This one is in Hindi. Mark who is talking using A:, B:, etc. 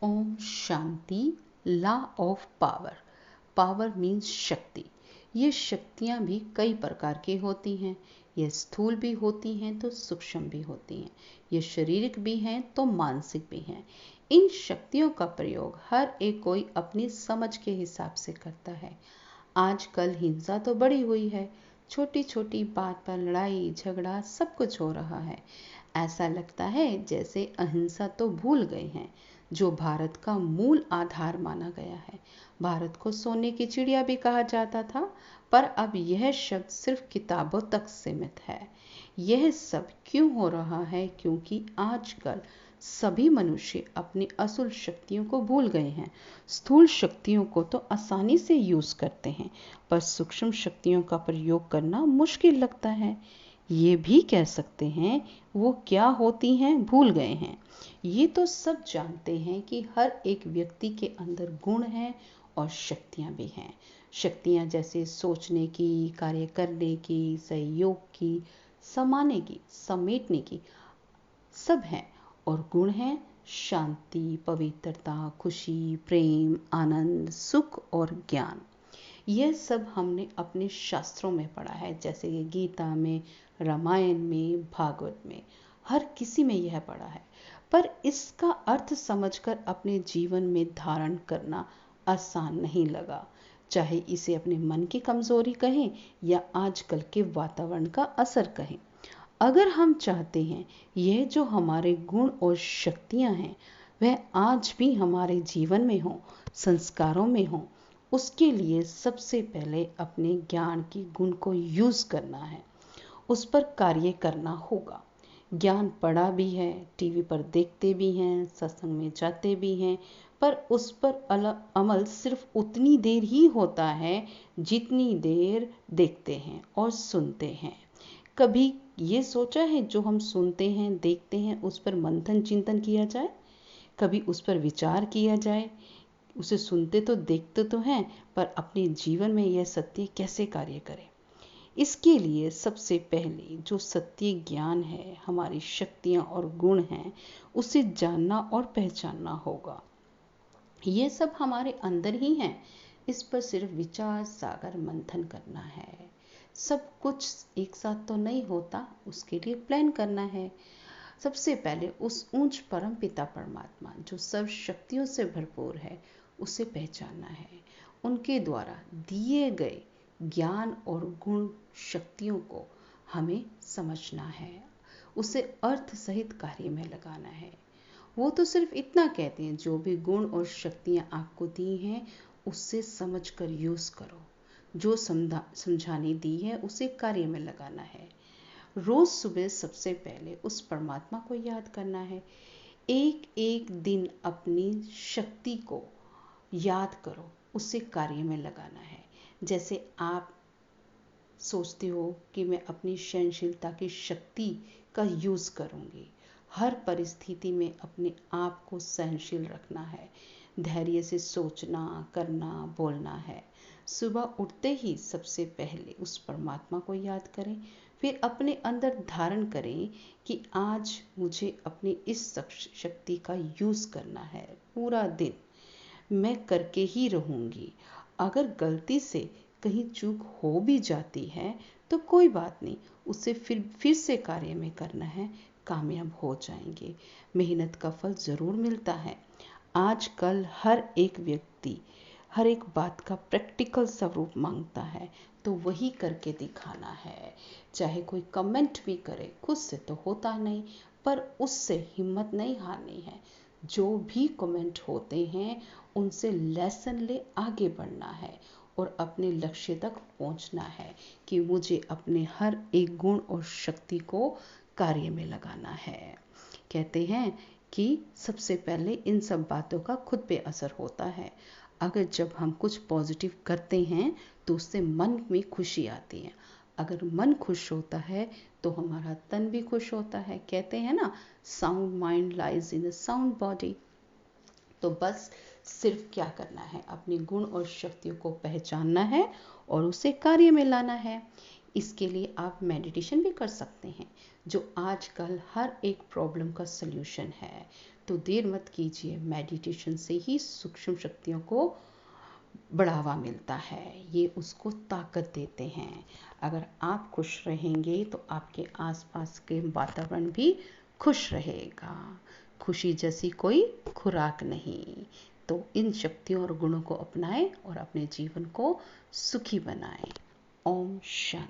A: ओम शांति। Law of power. Power means शक्ति। ये शक्तियाँ भी कई प्रकार की होती हैं। ये स्थूल भी होती हैं तो सूक्ष्म भी होती हैं। ये शारीरिक भी हैं तो मानसिक भी हैं। इन शक्तियों का प्रयोग हर एक कोई अपनी समझ के हिसाब से करता है। आजकल हिंसा तो बढ़ी हुई है। छोटी छोटी बात पर लड़ाई झगड़ा सब कुछ हो रहा है। ऐसा लगता है जैसे अहिंसा तो भूल गए हैं, जो भारत का मूल आधार माना गया है। भारत को सोने की चिड़िया भी कहा जाता था, पर अब यह शब्द सिर्फ किताबों तक सीमित है। यह सब क्यों हो रहा है? क्योंकि आजकल सभी मनुष्य अपनी असल शक्तियों को भूल गए हैं। स्थूल शक्तियों को तो आसानी से यूज करते हैं, पर सूक्ष्म शक्तियों का प्रयोग करना मुश्किल लगता है। ये भी कह सकते हैं वो क्या होती हैं भूल गए हैं। ये तो सब जानते हैं कि हर एक व्यक्ति के अंदर गुण हैं और शक्तियां भी हैं। शक्तियां जैसे सोचने की, कार्य करने की, सहयोग की, समाने की, समेटने की, सब हैं। और गुण हैं शांति, पवित्रता, खुशी, प्रेम, आनंद, सुख और ज्ञान। यह सब हमने अपने शास्त्रों में पढ़ा है, जैसे ये गीता में, रामायण में, भागवत में, हर किसी में यह पढ़ा है। पर इसका अर्थ समझकर अपने जीवन में धारण करना आसान नहीं लगा। चाहे इसे अपने मन की कमजोरी कहें या आजकल के वातावरण का असर कहें। अगर हम चाहते हैं यह जो हमारे गुण और शक्तियां हैं वह आज भी हमारे जीवन में हो, संस्कारों में हो, उसके लिए सबसे पहले अपने ज्ञान की गुण को यूज करना है, उस पर कार्य करना होगा। ज्ञान पढ़ा भी है, टीवी पर देखते भी हैं, सत्संग में जाते भी हैं, पर उस पर अमल सिर्फ उतनी देर ही होता है जितनी देर देखते हैं और सुनते हैं। कभी ये सोचा है जो हम सुनते हैं देखते हैं उस पर मंथन चिंतन किया जाए? कभी उस पर विचार किया जाए? उसे सुनते तो देखते तो हैं, पर अपने जीवन में यह सत्य कैसे कार्य करे? इसके लिए सबसे पहले जो सत्य ज्ञान है, हमारी शक्तियां और गुण हैं, उसे जानना और पहचानना होगा। ये सब हमारे अंदर ही हैं। इस पर सिर्फ विचार सागर मंथन करना है। सब कुछ एक साथ तो नहीं होता, उसके लिए प्लान करना है। सबसे पहले उस ऊंच परम पिता परमात्मा जो सब शक्तियों से भरपूर है, उसे पहचानना है। उनके द्वारा दिए गए ज्ञान और गुण शक्तियों को हमें समझना है, उसे अर्थ सहित कार्य में लगाना है। वो तो सिर्फ इतना कहते हैं, जो भी गुण और शक्तियां आपको दी हैं उससे समझकर यूज करो। जो समझाने दी है उसे कार्य में लगाना है। रोज सुबह सबसे पहले उस परमात्मा को याद करना है। एक एक दिन अपनी शक्ति को याद करो, उसे कार्य में लगाना है। जैसे आप सोचते हो कि मैं अपनी सहनशीलता की शक्ति का यूज करूंगी। हर परिस्थिति में अपने आप को सहनशील रखना है, धैर्य से सोचना, करना, बोलना है। सुबह उठते ही सबसे पहले उस परमात्मा को याद करें, फिर अपने अंदर धारण करें कि आज मुझे अपनी इस शक्ति का यूज करना है। पूरा दिन मैं करके ही रहूंगी। अगर गलती से कहीं चूक हो भी जाती है तो कोई बात नहीं, उसे फिर से कार्य में करना है, कामयाब हो जाएंगे। मेहनत का फल जरूर मिलता है। आजकल हर एक व्यक्ति हर एक बात का प्रैक्टिकल स्वरूप मांगता है, तो वही करके दिखाना है। चाहे कोई कमेंट भी करे, खुद से तो होता नहीं, पर उससे हिम्मत नहीं हारनी है। जो भी कमेंट होते हैं उनसे लेसन ले आगे बढ़ना है और अपने लक्ष्य तक पहुंचना है कि मुझे अपने हर एक गुण और शक्ति को कार्य में लगाना है। कहते हैं कि सबसे पहले इन सब बातों का खुद पे असर होता है। अगर जब हम कुछ पॉजिटिव करते हैं तो उससे मन में खुशी आती है। अगर मन खुश होता है तो हमारा तन भी खुश होता है। कहते हैं ना, sound mind lies in a sound body. तो बस सिर्फ क्या करना है, अपने गुण और शक्तियों को पहचानना है और उसे कार्य में लाना है। इसके लिए आप मेडिटेशन भी कर सकते हैं, जो आजकल हर एक प्रॉब्लम का सल्यूशन है। तो देर मत कीजिए, मेडिटेशन से ही सूक्ष्म शक्तियों को बढ़ावा मिलता है, ये उसको ताकत देते हैं। अगर आप खुश रहेंगे तो आपके आसपास के वातावरण भी खुश रहेगा। खुशी जैसी कोई खुराक नहीं। तो इन शक्तियों और गुणों को अपनाएं और अपने जीवन को सुखी बनाएं। ओम शांति।